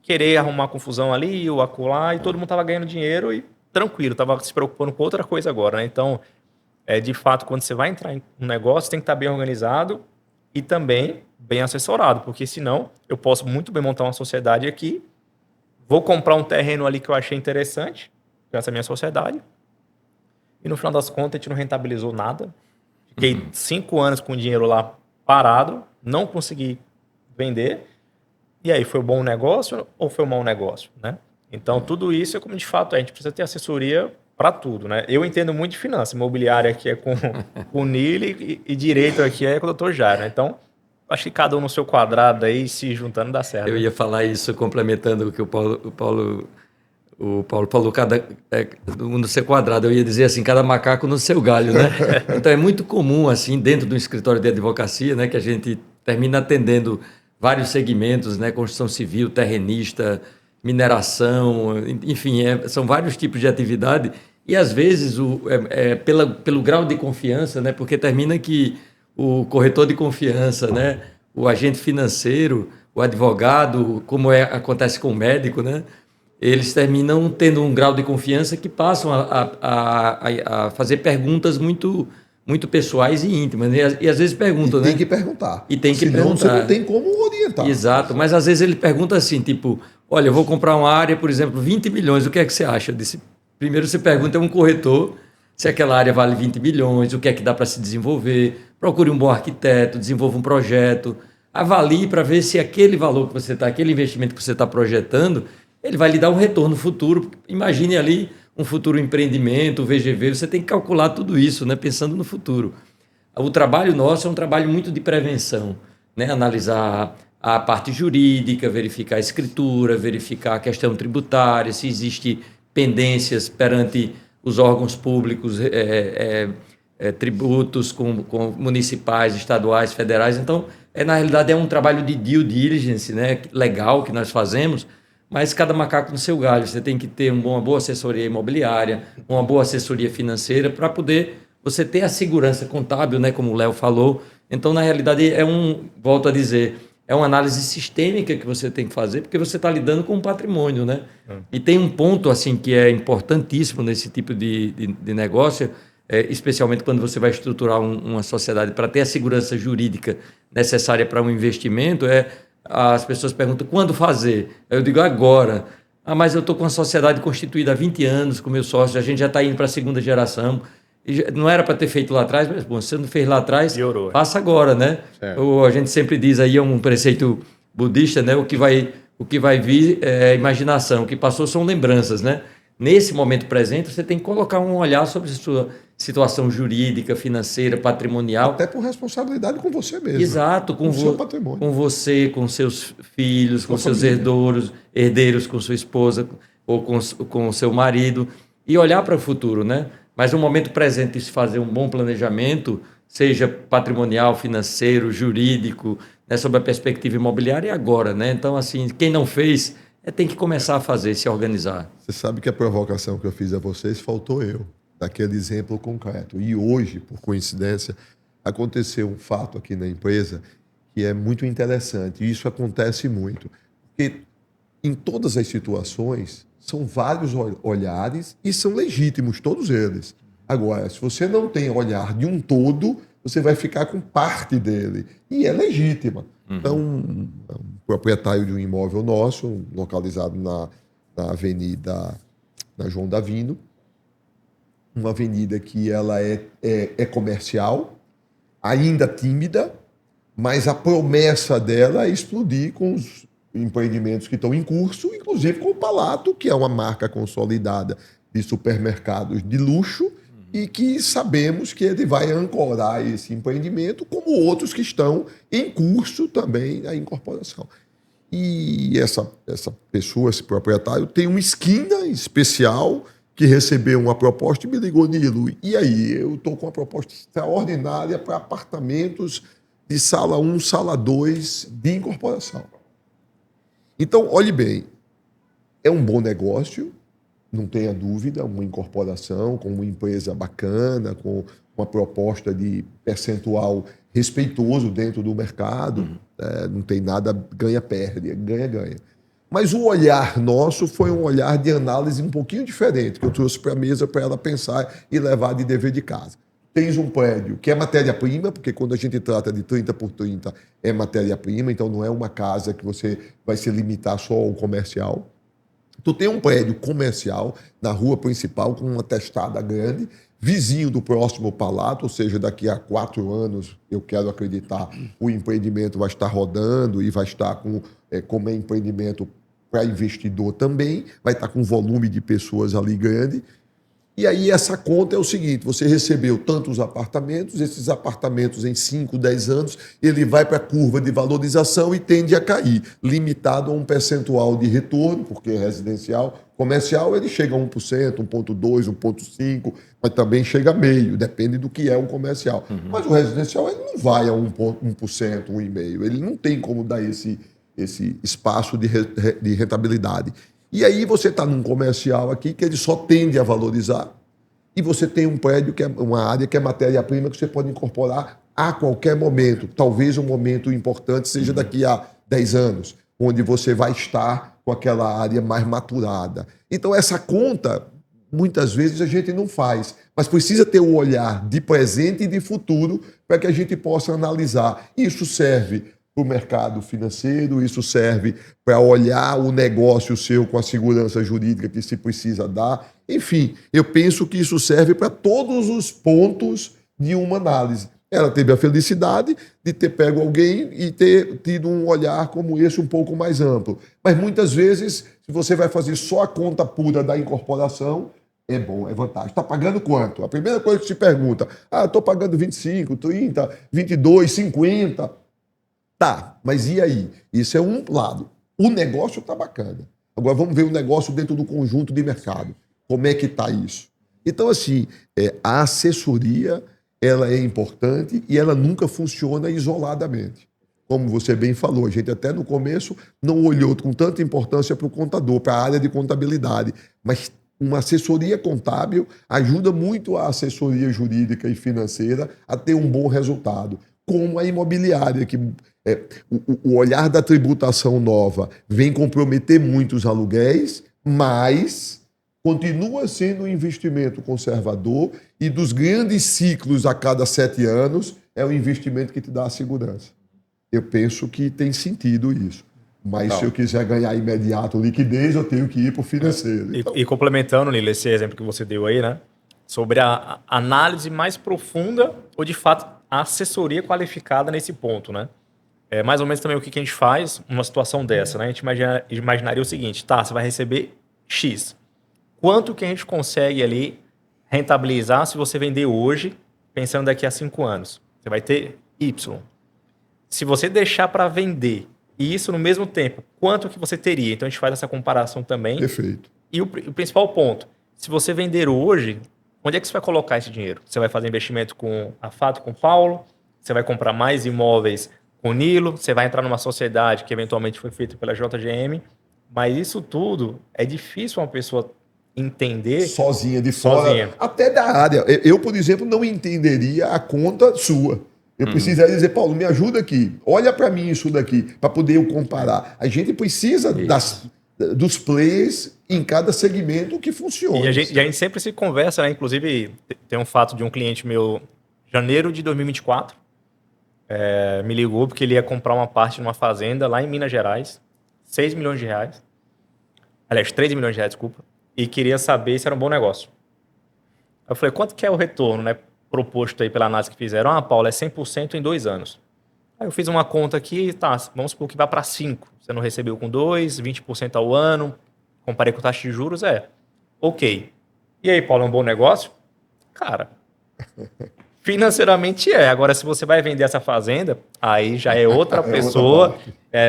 [SPEAKER 5] querer arrumar confusão ali ou acolá e todo mundo estava ganhando dinheiro e tranquilo, estava se preocupando com outra coisa agora, né? Então, de fato, quando você vai entrar em um negócio, tem que estar bem organizado e também bem assessorado, porque senão eu posso muito bem montar uma sociedade aqui, vou comprar um terreno ali que eu achei interessante, essa é a minha sociedade, e no final das contas a gente não rentabilizou nada, fiquei 5 anos com o dinheiro lá parado, não consegui vender, e aí foi um bom negócio ou foi um mau negócio, né? Então, tudo isso é como de fato a gente precisa ter assessoria para tudo, né? Eu entendo muito de finanças, imobiliária aqui é com o Nili e direito aqui é com o Dr. Jário, né? Então, acho que cada um no seu quadrado aí, se juntando, dá certo.
[SPEAKER 4] Eu ia falar isso complementando o que o Paulo falou, cada um no seu quadrado. Eu ia dizer assim, cada macaco no seu galho, né? Então, é muito comum, assim, dentro do escritório de advocacia, né? Que a gente termina atendendo vários segmentos, né? Construção civil, terrenista, mineração, enfim, são vários tipos de atividade e às vezes pelo grau de confiança, né, porque termina que o corretor de confiança, né, o agente financeiro, o advogado, como acontece com o médico, né, eles terminam tendo um grau de confiança que passam a fazer perguntas muito pessoais e íntimas. E às vezes perguntam, né?
[SPEAKER 3] Tem que perguntar.
[SPEAKER 4] E tem que
[SPEAKER 3] Senão
[SPEAKER 4] perguntar.
[SPEAKER 3] você não tem como orientar.
[SPEAKER 4] Exato, mas às vezes ele pergunta assim, tipo, olha, eu vou comprar uma área, por exemplo, 20 milhões, o que é que você acha? Eu disse, primeiro você pergunta a um corretor se aquela área vale 20 milhões, o que é que dá para se desenvolver, procure um bom arquiteto, desenvolva um projeto, avalie para ver se aquele valor que você está, aquele investimento que você está projetando, ele vai lhe dar um retorno futuro. Imagine ali um futuro empreendimento, VGV, você tem que calcular tudo isso, né, pensando no futuro. O trabalho nosso é um trabalho muito de prevenção, né, analisar a parte jurídica, verificar a escritura, verificar a questão tributária, se existe pendências perante os órgãos públicos, tributos com municipais, estaduais, federais. Então, na realidade, é um trabalho de due diligence, né, legal que nós fazemos, mas cada macaco no seu galho. Você tem que ter uma boa assessoria imobiliária, uma boa assessoria financeira para poder você ter a segurança contábil, né, como o Léo falou. Então, na realidade, volto a dizer, é uma análise sistêmica que você tem que fazer, porque você está lidando com um patrimônio, né? E tem um ponto assim que é importantíssimo nesse tipo de negócio, especialmente quando você vai estruturar uma sociedade para ter a segurança jurídica necessária para um investimento, as pessoas perguntam quando fazer. Eu digo agora. Mas eu estou com uma sociedade constituída há 20 anos com meus sócios, a gente já está indo para a segunda geração. Não era para ter feito lá atrás, mas bom, se você não fez lá atrás,
[SPEAKER 5] Piorou,
[SPEAKER 4] faça agora, né? A gente sempre diz aí, é um preceito budista, né? O que vai vir é imaginação, o que passou são lembranças, né? Nesse momento presente, você tem que colocar um olhar sobre a sua situação jurídica, financeira, patrimonial.
[SPEAKER 3] Até por responsabilidade com você mesmo.
[SPEAKER 4] Exato,
[SPEAKER 3] com o seu patrimônio.
[SPEAKER 4] Com você, com seus filhos, com seus herdeiros, com sua esposa ou com o seu marido, e olhar para o futuro, né? Mas no momento presente, se fazer um bom planejamento, seja patrimonial, financeiro, jurídico, né, sobre a perspectiva imobiliária, é agora, né? Então, assim, quem não fez, tem que começar a fazer, se organizar.
[SPEAKER 3] Você sabe que a provocação que eu fiz a vocês faltou eu, daquele exemplo concreto. E hoje, por coincidência, aconteceu um fato aqui na empresa que é muito interessante. E isso acontece muito. Porque em todas as situações, são vários olhares e são legítimos, todos eles. Agora, se você não tem olhar de um todo, você vai ficar com parte dele. E é legítima. Então, um proprietário de um imóvel nosso, localizado na avenida na João Davino, uma avenida que ela é comercial, ainda tímida, mas a promessa dela é explodir com os empreendimentos que estão em curso, inclusive com o Palato, que é uma marca consolidada de supermercados de luxo, e que sabemos que ele vai ancorar esse empreendimento, como outros que estão em curso também a incorporação. E essa pessoa, esse proprietário, tem uma esquina especial que recebeu uma proposta e me ligou, Nilo, e aí? Eu estou com uma proposta extraordinária para apartamentos de sala 1, sala 2 de incorporação. Então, olhe bem, é um bom negócio, não tenha dúvida, uma incorporação com uma empresa bacana, com uma proposta de percentual respeitoso dentro do mercado, não tem nada ganha-perde, ganha-ganha. Mas o olhar nosso foi um olhar de análise um pouquinho diferente, que eu trouxe para a mesa para ela pensar e levar de dever de casa. Tens um prédio que é matéria-prima, porque quando a gente trata de 30 por 30 é matéria-prima, então não é uma casa que você vai se limitar só ao comercial. Tu tem um prédio comercial na rua principal com uma testada grande, vizinho do próximo Palato, ou seja, daqui a 4 anos, eu quero acreditar, o empreendimento vai estar rodando e vai estar como é empreendimento para investidor também, vai estar com um volume de pessoas ali grande. E aí essa conta é o seguinte, você recebeu tantos apartamentos, esses apartamentos em 5, 10 anos, ele vai para a curva de valorização e tende a cair, limitado a um percentual de retorno, porque é residencial, comercial ele chega a 1%, 1,2%, 1,5%, mas também chega a meio, depende do que é um comercial. Mas o residencial ele não vai a 1%, 1,5%, ele não tem como dar esse espaço de rentabilidade. E aí você está num comercial aqui que ele só tende a valorizar e você tem um prédio, que é uma área que é matéria-prima que você pode incorporar a qualquer momento. Talvez um momento importante seja daqui a 10 anos, onde você vai estar com aquela área mais maturada. Então essa conta, muitas vezes a gente não faz, mas precisa ter um olhar de presente e de futuro para que a gente possa analisar. Isso serve para o mercado financeiro, isso serve para olhar o negócio seu com a segurança jurídica que se precisa dar. Enfim, eu penso que isso serve para todos os pontos de uma análise. Ela teve a felicidade de ter pego alguém e ter tido um olhar como esse um pouco mais amplo. Mas muitas vezes, se você vai fazer só a conta pura da incorporação, é bom, é vantagem. Está pagando quanto? A primeira coisa que se pergunta, estou pagando 25, 30, 22, 50... Tá, mas e aí? Isso é um lado. O negócio está bacana. Agora vamos ver o negócio dentro do conjunto de mercado. Como é que está isso? Então, assim, a assessoria ela é importante e ela nunca funciona isoladamente. Como você bem falou, a gente até no começo não olhou com tanta importância para o contador, para a área de contabilidade, mas uma assessoria contábil ajuda muito a assessoria jurídica e financeira a ter um bom resultado. como a imobiliária, que o olhar da tributação nova vem comprometer muito os aluguéis, mas continua sendo um investimento conservador e dos grandes ciclos a cada 7 anos é o investimento que te dá a segurança. Eu penso que tem sentido isso. Mas se eu quiser ganhar imediato liquidez, eu tenho que ir para o financeiro. Então,
[SPEAKER 5] E complementando, Nilo, esse exemplo que você deu aí, né? Sobre a análise mais profunda ou, de fato, a assessoria qualificada nesse ponto, né? É mais ou menos também o que a gente faz numa situação dessa, né? A gente imaginaria o seguinte, tá, você vai receber X. Quanto que a gente consegue ali rentabilizar se você vender hoje, pensando daqui a 5 anos? Você vai ter Y. Se você deixar para vender, e isso no mesmo tempo, quanto que você teria? Então a gente faz essa comparação também.
[SPEAKER 3] perfeito.
[SPEAKER 5] E o principal ponto, se você vender hoje, onde é que você vai colocar esse dinheiro? Você vai fazer investimento com a Fato, com o Paulo? Você vai comprar mais imóveis com o Nilo? Você vai entrar numa sociedade que eventualmente foi feita pela JGM? Mas isso tudo é difícil uma pessoa entender
[SPEAKER 3] Sozinha, de fora,
[SPEAKER 5] sozinha.
[SPEAKER 3] até da área. Eu, por exemplo, não entenderia a conta sua. Eu precisaria dizer, Paulo, me ajuda aqui. Olha para mim isso daqui, para poder eu comparar. A gente precisa dos players em cada segmento que funciona.
[SPEAKER 5] E a gente sempre se conversa, né? Inclusive, tem um fato de um cliente meu, janeiro de 2024, me ligou porque ele ia comprar uma parte numa fazenda lá em Minas Gerais, 6 milhões de reais. Aliás, 13 milhões de reais, desculpa. E queria saber se era um bom negócio. Eu falei, quanto que é o retorno, né? Proposto aí pela análise que fizeram. Ah, Paulo, é 100% em 2 anos. Aí eu fiz uma conta aqui, tá, vamos supor que vai para 5. Você não recebeu com 2, 20% ao ano, comparei com taxa de juros, ok. E aí, Paulo, é um bom negócio? Cara, financeiramente é. Agora, se você vai vender essa fazenda, aí já é outra pessoa.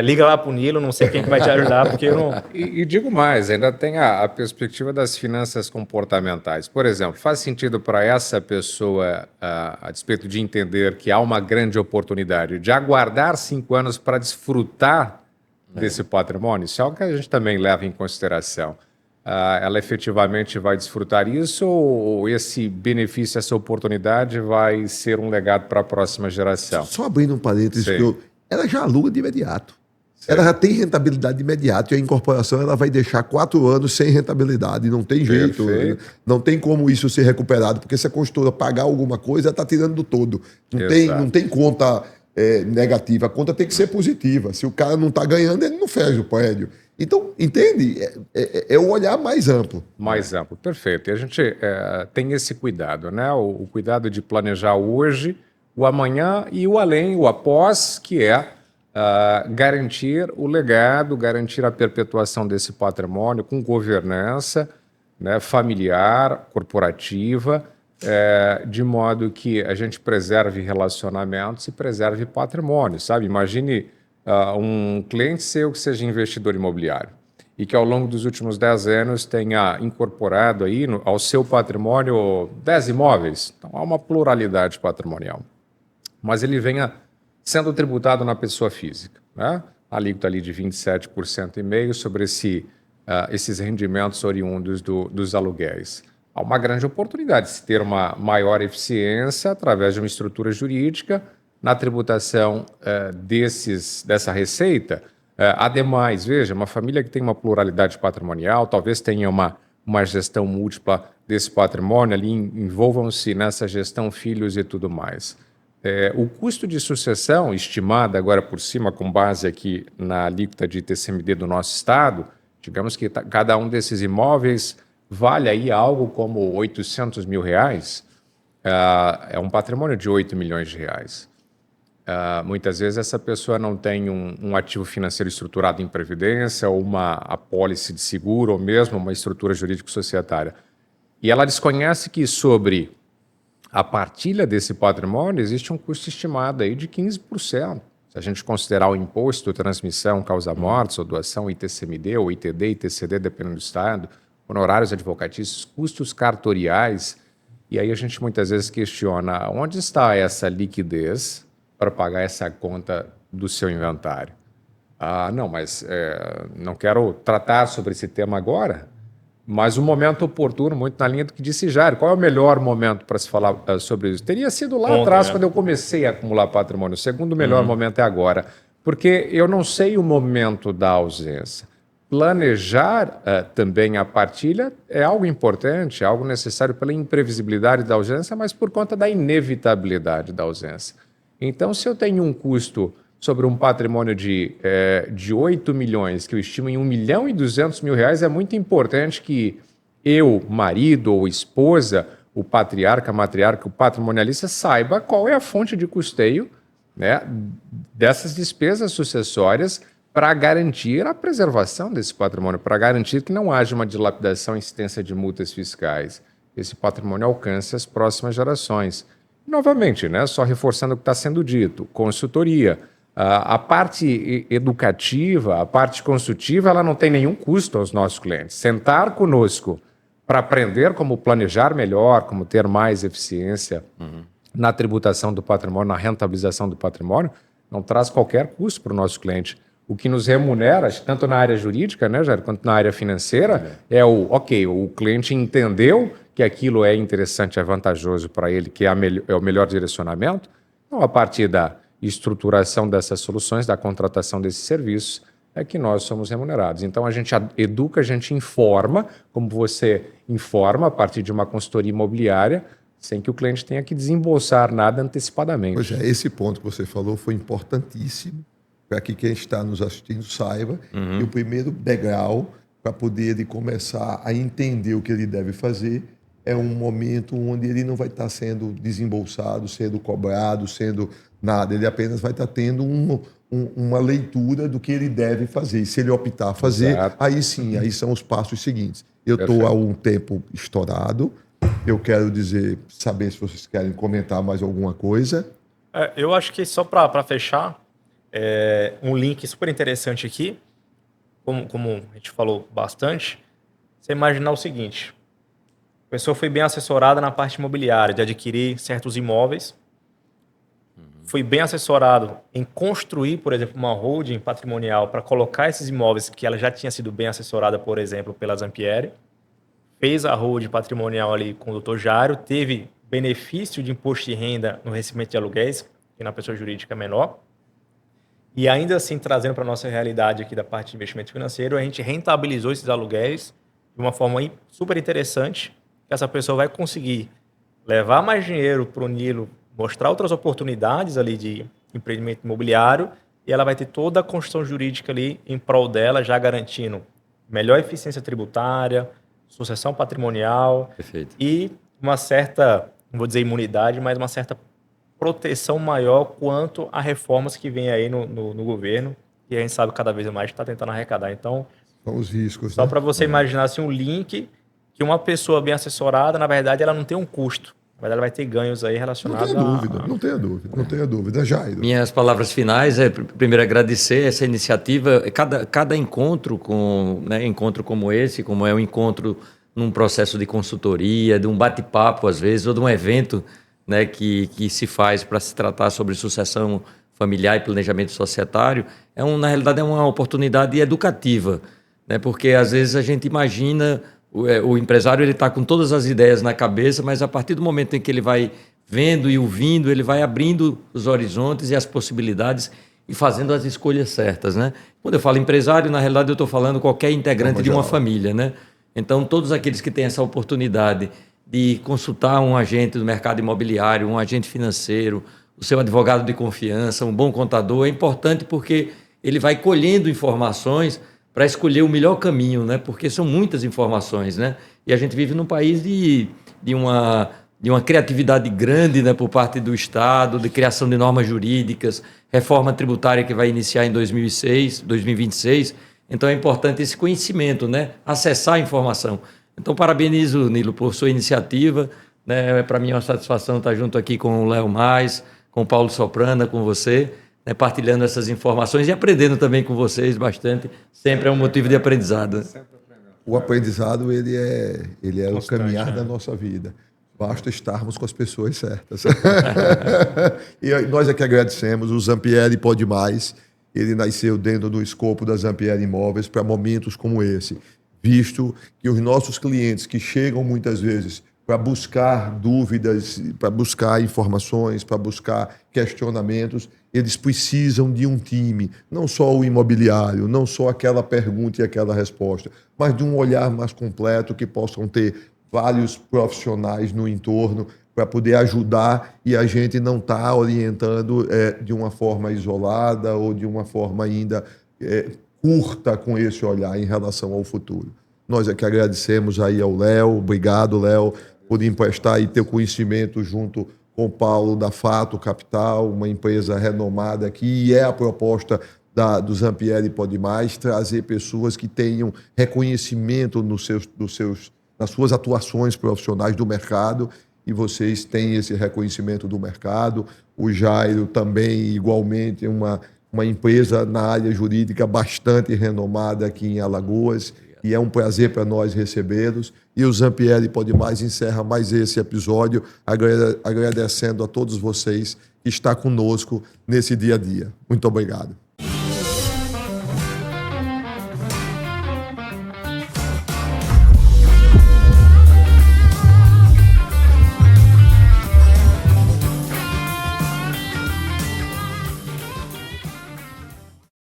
[SPEAKER 5] Liga lá pro Nilo, não sei quem que vai te ajudar, porque eu não...
[SPEAKER 6] E digo mais, ainda tem a perspectiva das finanças comportamentais. Por exemplo, faz sentido para essa pessoa, a despeito de entender que há uma grande oportunidade, de aguardar 5 anos para desfrutar desse patrimônio? Isso é algo que a gente também leva em consideração. Ela efetivamente vai desfrutar isso ou esse benefício, essa oportunidade vai ser um legado para a próxima geração?
[SPEAKER 3] Só abrindo um parênteses,
[SPEAKER 6] Sim.
[SPEAKER 3] ela já aluga de imediato. Ela já tem rentabilidade de imediato e a incorporação ela vai deixar 4 anos sem rentabilidade. Não tem jeito.
[SPEAKER 6] Perfeito.
[SPEAKER 3] Não tem como isso ser recuperado, porque se a construtora pagar alguma coisa, ela está tirando do todo.
[SPEAKER 6] Exato.
[SPEAKER 3] Não tem conta negativa. A conta tem que ser positiva. Se o cara não está ganhando, ele não fecha o prédio. Então, entende? É o olhar mais amplo.
[SPEAKER 6] Mais amplo, perfeito. E a gente tem esse cuidado, né? O cuidado de planejar hoje, o amanhã e o além, o após, que é garantir o legado, garantir a perpetuação desse patrimônio com governança, né, familiar, corporativa, de modo que a gente preserve relacionamentos e preserve patrimônio, sabe? Imagine um cliente seu que seja investidor imobiliário e que ao longo dos últimos 10 anos tenha incorporado aí ao seu patrimônio 10 imóveis. Então há uma pluralidade patrimonial. Mas ele venha sendo tributado na pessoa física, né? A alíquota ali de 27,5% sobre esses rendimentos oriundos dos aluguéis. Há uma grande oportunidade de se ter uma maior eficiência através de uma estrutura jurídica na tributação dessa receita. Ademais, veja, uma família que tem uma pluralidade patrimonial, talvez tenha uma gestão múltipla desse patrimônio, ali envolvam-se nessa gestão filhos e tudo mais. O custo de sucessão, estimado agora por cima, com base aqui na alíquota de ITCMD do nosso estado, digamos que cada um desses imóveis vale aí algo como R$800 mil. É um patrimônio de 8 milhões de reais. Muitas vezes essa pessoa não tem um ativo financeiro estruturado em previdência, ou uma apólice de seguro, ou mesmo uma estrutura jurídico-societária. E ela desconhece que sobre a partilha desse patrimônio existe um custo estimado aí de 15%. Se a gente considerar o imposto, transmissão, causa-mortes, ou doação, ITCMD, ou ITD, ITCD, dependendo do estado, honorários advocatícios, custos cartoriais. E aí a gente muitas vezes questiona onde está essa liquidez para pagar essa conta do seu inventário. Não, mas não quero tratar sobre esse tema agora. Mas o momento oportuno, muito na linha do que disse Jair. Qual é o melhor momento para se falar sobre isso? Teria sido lá
[SPEAKER 5] Ontem,
[SPEAKER 6] atrás,
[SPEAKER 5] né?
[SPEAKER 6] quando eu comecei a acumular patrimônio. O segundo melhor momento é agora. Porque eu não sei o momento da ausência. Planejar também a partilha é algo importante, é algo necessário pela imprevisibilidade da ausência, mas por conta da inevitabilidade da ausência. Então, se eu tenho um custo sobre um patrimônio de 8 milhões, que eu estimo em 1.200.000 reais, é muito importante que eu, marido ou esposa, o patriarca, a matriarca, o patrimonialista, saiba qual é a fonte de custeio, né, dessas despesas sucessórias para garantir a preservação desse patrimônio, para garantir que não haja uma dilapidação e incidência de multas fiscais. Esse patrimônio alcance as próximas gerações. Novamente, né, só reforçando o que está sendo dito, consultoria. A parte educativa, a parte consultiva, ela não tem nenhum custo aos nossos clientes. Sentar conosco para aprender como planejar melhor, como ter mais eficiência na tributação do patrimônio, na rentabilização do patrimônio, não traz qualquer custo para o nosso cliente. O que nos remunera, tanto na área jurídica, né, Jair, quanto na área financeira, o cliente entendeu que aquilo é interessante, é vantajoso para ele, que é o melhor direcionamento, então a partir da estruturação dessas soluções, da contratação desses serviços, é que nós somos remunerados. Então a gente educa, a gente informa, como você informa a partir de uma consultoria imobiliária, sem que o cliente tenha que desembolsar nada antecipadamente.
[SPEAKER 3] Pois é, esse ponto que você falou foi importantíssimo para que quem está nos assistindo saiba que o primeiro degrau para poder ele começar a entender o que ele deve fazer é um momento onde ele não vai estar sendo desembolsado, sendo cobrado, sendo nada. Ele apenas vai estar tendo uma leitura do que ele deve fazer. E se ele optar a fazer, aí sim, aí são os passos seguintes. Eu estou há um tempo estourado. Eu quero saber se vocês querem comentar mais alguma coisa.
[SPEAKER 5] Eu acho que só para fechar, um link super interessante aqui, como a gente falou bastante, você imaginar o seguinte: a pessoa foi bem assessorada na parte imobiliária, de adquirir certos imóveis, foi bem assessorado em construir, por exemplo, uma holding patrimonial para colocar esses imóveis que ela já tinha sido bem assessorada, por exemplo, pela Zampieri, fez a holding patrimonial ali com o Dr. Jário, teve benefício de imposto de renda no recebimento de aluguéis, que na pessoa jurídica é menor, e ainda assim, trazendo para a nossa realidade aqui da parte de investimento financeiro, a gente rentabilizou esses aluguéis de uma forma super interessante, que essa pessoa vai conseguir levar mais dinheiro para o Nilo, mostrar outras oportunidades ali de empreendimento imobiliário, e ela vai ter toda a construção jurídica ali em prol dela, já garantindo melhor eficiência tributária, sucessão patrimonial.
[SPEAKER 4] Perfeito.
[SPEAKER 5] E uma certa, não vou dizer imunidade, mas uma certa proteção maior quanto a reformas que vem aí no governo, e a gente sabe cada vez mais está tentando arrecadar. Então,
[SPEAKER 3] São os riscos.
[SPEAKER 5] só
[SPEAKER 3] né?
[SPEAKER 5] para você imaginar assim, um link que uma pessoa bem assessorada, na verdade, ela não tem um custo. Na verdade, ela vai ter ganhos aí
[SPEAKER 3] Não
[SPEAKER 5] relacionados
[SPEAKER 3] tenha dúvida, não tenha dúvida, não tenha dúvida. Jairo.
[SPEAKER 4] Minhas palavras finais primeiro, agradecer essa iniciativa. Cada encontro encontro como esse, como é um encontro num processo de consultoria, de um bate-papo, às vezes, ou de um evento, né, que se faz para se tratar sobre sucessão familiar e planejamento societário, na realidade, é uma oportunidade educativa, né, porque, às vezes, a gente imagina... O empresário ele está com todas as ideias na cabeça, mas a partir do momento em que ele vai vendo e ouvindo, ele vai abrindo os horizontes e as possibilidades e fazendo as escolhas certas, né? Quando eu falo empresário, na realidade eu estou falando qualquer integrante de uma família, né? Então, todos aqueles que têm essa oportunidade de consultar um agente do mercado imobiliário, um agente financeiro, o seu advogado de confiança, um bom contador, é importante porque ele vai colhendo informações para escolher o melhor caminho, né? Porque são muitas informações, né? E a gente vive num país de uma criatividade grande, né, por parte do Estado, de criação de normas jurídicas, reforma tributária que vai iniciar em 2026. Então é importante esse conhecimento, né? Acessar a informação. Então parabenizo, Nilo, por sua iniciativa, né? Para mim é uma satisfação estar junto aqui com o Léo Mais, com o Paulo Soprana, com você, né, partilhando essas informações e aprendendo também com vocês bastante. Sempre é um motivo de aprendizado.
[SPEAKER 3] O aprendizado ele é o caminhar
[SPEAKER 5] né?
[SPEAKER 3] da nossa vida. Basta estarmos com as pessoas certas. E nós é que agradecemos. O Zampieri Pode Mais. Ele nasceu dentro do escopo da Zampieri Imóveis para momentos como esse. visto que os nossos clientes que chegam muitas vezes para buscar dúvidas, para buscar informações, para buscar questionamentos, eles precisam de um time, não só o imobiliário, não só aquela pergunta e aquela resposta, mas de um olhar mais completo, que possam ter vários profissionais no entorno para poder ajudar e a gente não está orientando de uma forma isolada ou de uma forma ainda curta com esse olhar em relação ao futuro. Nós é que agradecemos aí ao Léo, obrigado, Léo, por emprestar aí teu conhecimento junto com o Paulo da Fato Capital, uma empresa renomada aqui, e é a proposta do Zampieri Pode Mais, trazer pessoas que tenham reconhecimento nas suas atuações profissionais do mercado, e vocês têm esse reconhecimento do mercado. O Jairo também, igualmente, uma empresa na área jurídica bastante renomada aqui em Alagoas, e é um prazer para nós recebê-los. E o Zampieri Pode Mais encerra mais esse episódio, agradecendo a todos vocês que estão conosco nesse dia a dia. Muito obrigado.